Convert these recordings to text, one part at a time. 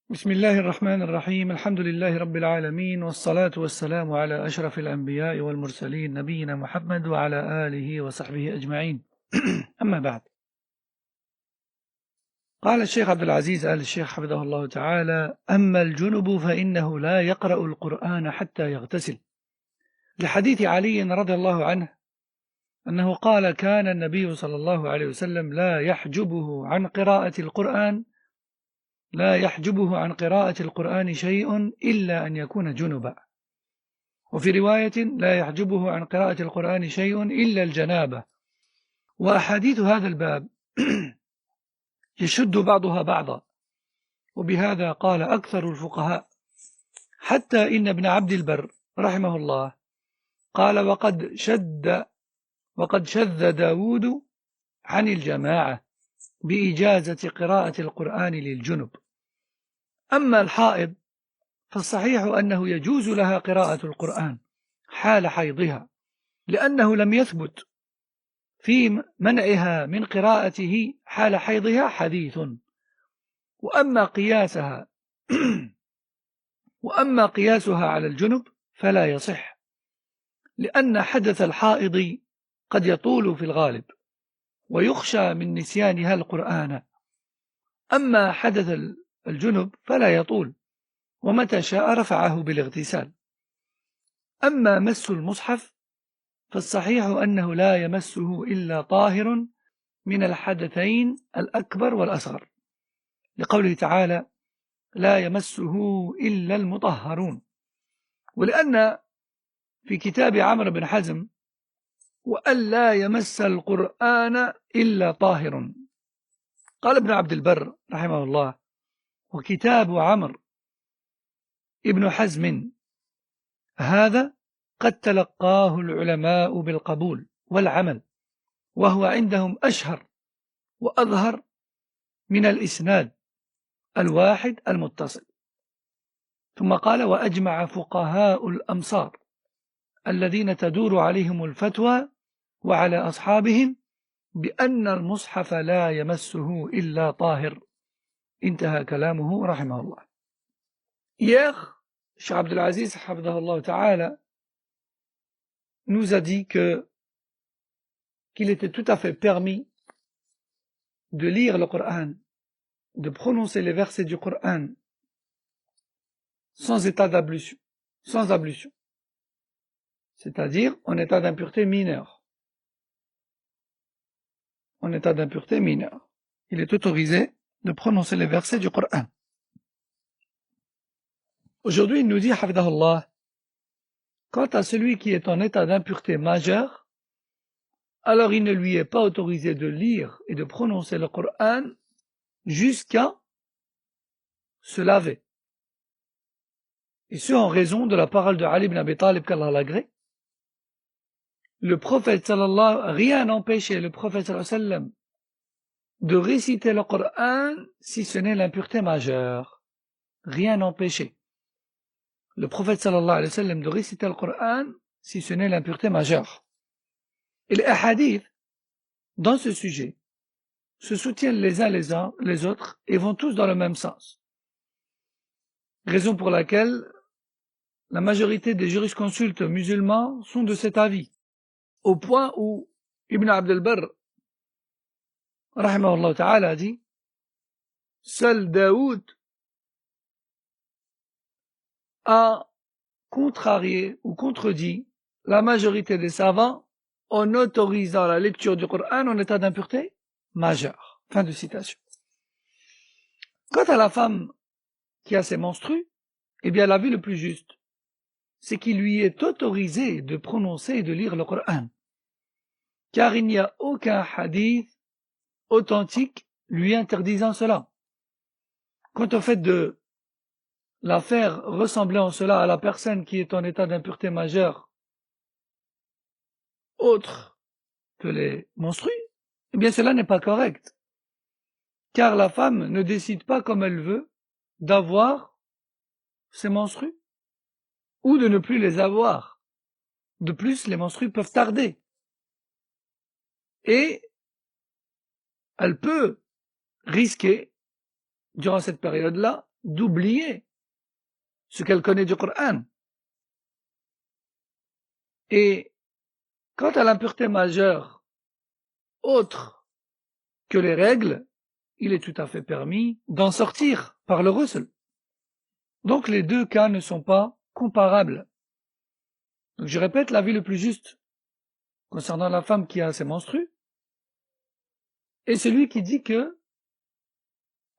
بسم الله الرحمن الرحيم. الحمد لله رب العالمين، والصلاة والسلام على أشرف الأنبياء والمرسلين نبينا محمد وعلى آله وصحبه أجمعين. أما بعد، قال الشيخ عبد العزيز آل الشيخ حفظه الله تعالى: أما الجنب فإنه لا يقرأ القرآن حتى يغتسل، لحديث علي رضي الله عنه أنه قال: كان النبي صلى الله عليه وسلم لا يحجبه عن قراءة القرآن شيء إلا أن يكون جنبا، وفي رواية: لا يحجبه عن قراءة القرآن شيء إلا الجنابة. وأحاديث هذا الباب يشد بعضها بعضا، وبهذا قال أكثر الفقهاء، حتى إن ابن عبد البر رحمه الله قال: وقد شذ داود عن الجماعة بإجازة قراءة القرآن للجنب. أما الحائض فالصحيح أنه يجوز لها قراءة القرآن حال حيضها، لأنه لم يثبت في منعها من قراءته حال حيضها حديث. وأما قياسها على الجنب فلا يصح، لأن حدث الحائض قد يطول في الغالب ويخشى من نسيانها القرآن. أما حدث الجنب فلا يطول، ومتى شاء رفعه بالاغتسال. أما مس المصحف فالصحيح أنه لا يمسه إلا طاهر من الحدثين الأكبر والأصغر، لقوله تعالى: لا يمسه إلا المطهرون. ولأن في كتاب عمرو بن حزم: وأن لا يمس القرآن إلا طاهر. قال ابن عبد البر رحمه الله: وكتاب عمرو ابن حزم هذا قد تلقاه العلماء بالقبول والعمل، وهو عندهم أشهر وأظهر من الإسناد الواحد المتصل. ثم قال: وأجمع فقهاء الأمصار الذين تدور عليهم الفتوى وعلى أصحابهم بأن المصحف لا يمسه إلا طاهر. انتهى كلامه رحمه الله. Hier, Cheikh Abdel Aziz Hafidahullah Ta'ala nous a dit qu'il était tout à fait permis de lire le Coran, de prononcer les versets du Coran sans état d'ablution, sans ablution, c'est-à-dire en état d'impureté mineure. En état d'impureté mineure, il est autorisé de prononcer les versets du Coran. Aujourd'hui, il nous dit, Hafidahullah, quant à celui qui est en état d'impureté majeure, alors il ne lui est pas autorisé de lire et de prononcer le Coran jusqu'à se laver. Et ce, en raison de la parole de Ali ibn Abi Talib, qu'Allah l'agrée. Le prophète rien n'empêchait le prophète sallam de réciter le Coran si ce n'est l'impureté majeure. Rien n'empêchait le prophète sallallahu alayhi wa sallam de réciter le Coran si ce n'est l'impureté majeure. Et les hadiths dans ce sujet se soutiennent les uns les autres et vont tous dans le même sens. Raison pour laquelle la majorité des jurisconsultes musulmans sont de cet avis, au point où Ibn Abd al-Barr rahimahullah ta'ala dit: seul Daoud a contrarié ou contredit la majorité des savants en autorisant la lecture du Coran en état d'impureté majeure. Fin de citation. Quant à la femme qui a ses menstrues, eh bien l'avis le plus juste, c'est qu'il lui est autorisé de prononcer et de lire le Coran, car il n'y a aucun hadith authentique lui interdisant cela. Quant au fait de la faire ressembler en cela à la personne qui est en état d'impureté majeure autre que les menstrues, eh bien cela n'est pas correct, car la femme ne décide pas comme elle veut d'avoir ses menstrues ou de ne plus les avoir. De plus, les menstrues peuvent tarder et elle peut risquer durant cette période-là, d'oublier ce qu'elle connaît du Coran. Et quant à l'impureté majeure, autre que les règles, il est tout à fait permis d'en sortir par le ghusl. Donc les deux cas ne sont pas comparables. Donc je répète, l'avis le plus juste concernant la femme qui a ses menstrues est celui qui dit que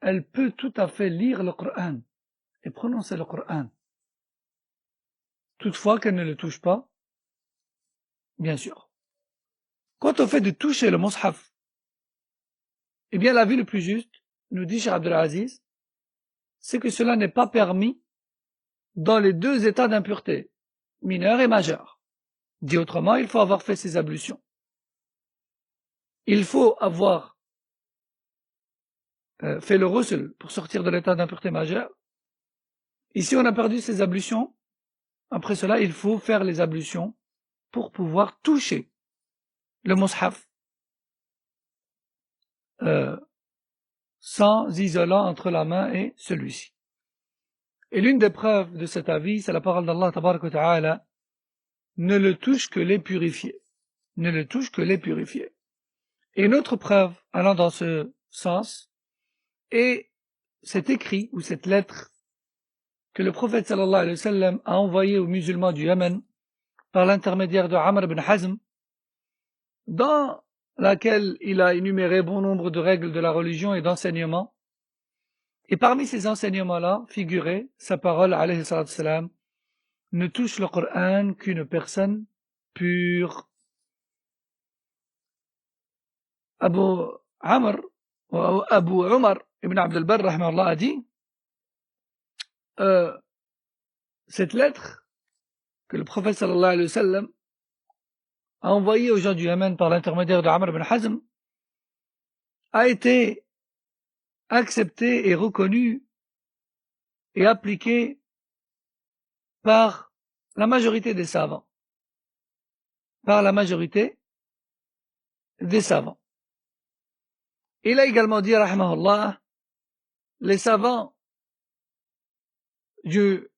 elle peut tout à fait lire le Coran et prononcer le Coran. Toutefois qu'elle ne le touche pas, bien sûr. Quant au fait de toucher le mushaf, eh bien l'avis le plus juste, nous dit Cheikh Abdelaziz, c'est que cela n'est pas permis dans les deux états d'impureté, mineur et majeur. Dit autrement, il faut avoir fait ses ablutions. Il faut avoir fait le ghusl pour sortir de l'état d'impureté majeure. Ici, on a perdu ses ablutions. Après cela, il faut faire les ablutions pour pouvoir toucher le mushaf sans isolant entre la main et celui-ci. Et l'une des preuves de cet avis, c'est la parole d'Allah tabaraka wa ta'ala, ne le touche que les purifiés. Ne le touche que les purifiés. Et une autre preuve allant dans ce sens est cet écrit ou cette lettre que le prophète sallallahu alayhi wa sallam a envoyé aux musulmans du Yémen par l'intermédiaire de Amr ibn Hazm, dans laquelle il a énuméré bon nombre de règles de la religion et d'enseignements. Et parmi ces enseignements-là figurait sa parole, alayhi salatu salam, ne touche le Coran qu'une personne pure. Abu Amr, ou Abu Umar ibn Abd al-Barr, rahimahullah, a dit, cette lettre que le prophète sallallahu alayhi wa sallam a envoyée aux gens du Yémen par l'intermédiaire de Amr ibn Hazm a été acceptée et reconnue et appliquée par la majorité des savants. Par la majorité des savants. Il a également dit, rahimahullah, les savants du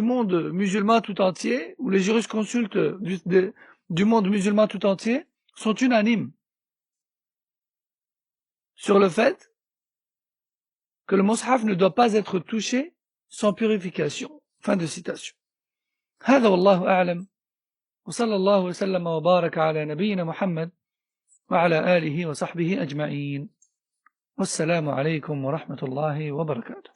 monde musulman tout entier, ou les jurisconsultes du monde musulman tout entier, sont unanimes sur le fait que le mushaf ne doit pas être touché sans purification. Fin de citation. هذا والله أعلم وصلى الله وسلم وبارك على نبينا محمد وعلى آله وصحبه أجمعين والسلام عليكم ورحمة الله وبركاته.